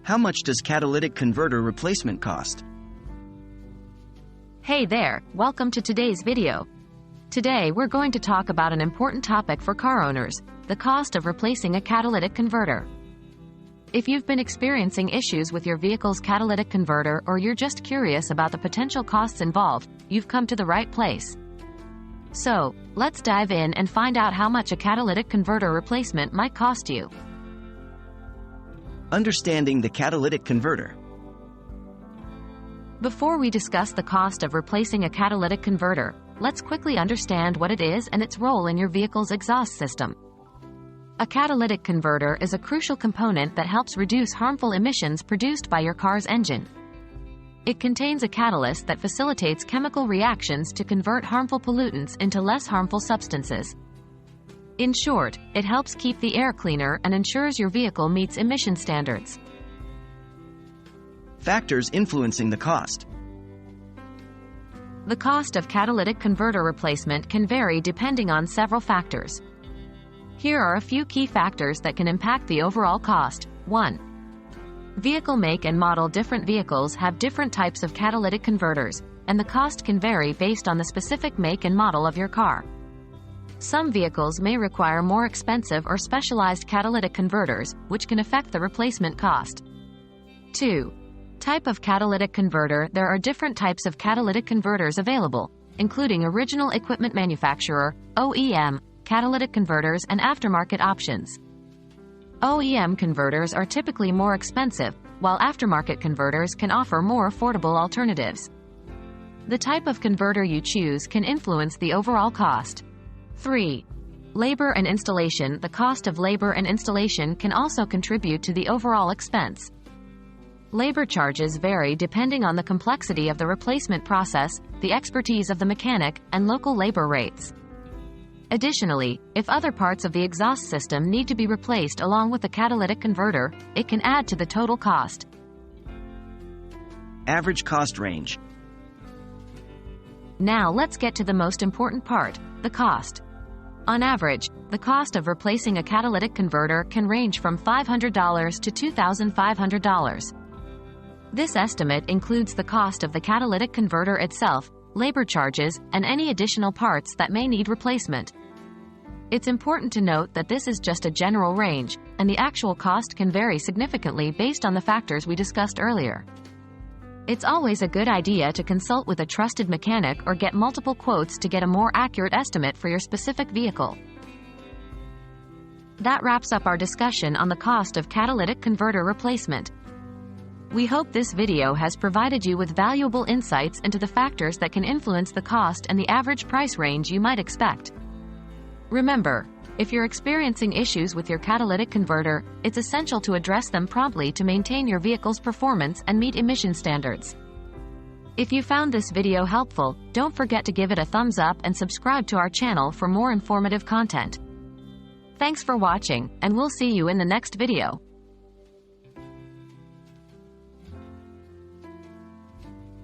How much does catalytic converter replacement cost? Hey there, welcome to today's video. Today we're going to talk about an important topic for car owners, the cost of replacing a catalytic converter. If you've been experiencing issues with your vehicle's catalytic converter or you're just curious about the potential costs involved, you've come to the right place. So, let's dive in and find out how much a catalytic converter replacement might cost you. Understanding the catalytic converter. Before we discuss the cost of replacing a catalytic converter, let's quickly understand what it is and its role in your vehicle's exhaust system. A catalytic converter is a crucial component that helps reduce harmful emissions produced by your car's engine. It contains a catalyst that facilitates chemical reactions to convert harmful pollutants into less harmful substances. In short, it helps keep the air cleaner and ensures your vehicle meets emission standards. Factors influencing the cost. The cost of catalytic converter replacement can vary depending on several factors. Here are a few key factors that can impact the overall cost. 1. Vehicle make and model. Different vehicles have different types of catalytic converters, and the cost can vary based on the specific make and model of your car. Some vehicles may require more expensive or specialized catalytic converters, which can affect the replacement cost. 2. Type of catalytic converter. There are different types of catalytic converters available, including original equipment manufacturer, OEM, catalytic converters, and aftermarket options. OEM converters are typically more expensive, while aftermarket converters can offer more affordable alternatives. The type of converter you choose can influence the overall cost. 3. Labor and installation. The cost of labor and installation can also contribute to the overall expense. Labor charges vary depending on the complexity of the replacement process, the expertise of the mechanic, and local labor rates. Additionally, if other parts of the exhaust system need to be replaced along with the catalytic converter, it can add to the total cost. Average cost range. Now let's get to the most important part, the cost. On average, the cost of replacing a catalytic converter can range from $500 to $2,500. This estimate includes the cost of the catalytic converter itself, labor charges, and any additional parts that may need replacement. It's important to note that this is just a general range, and the actual cost can vary significantly based on the factors we discussed earlier. It's always a good idea to consult with a trusted mechanic or get multiple quotes to get a more accurate estimate for your specific vehicle. That wraps up our discussion on the cost of catalytic converter replacement. We hope this video has provided you with valuable insights into the factors that can influence the cost and the average price range you might expect. Remember, if you're experiencing issues with your catalytic converter, it's essential to address them promptly to maintain your vehicle's performance and meet emission standards. If you found this video helpful, don't forget to give it a thumbs up and subscribe to our channel for more informative content. Thanks for watching, and we'll see you in the next video.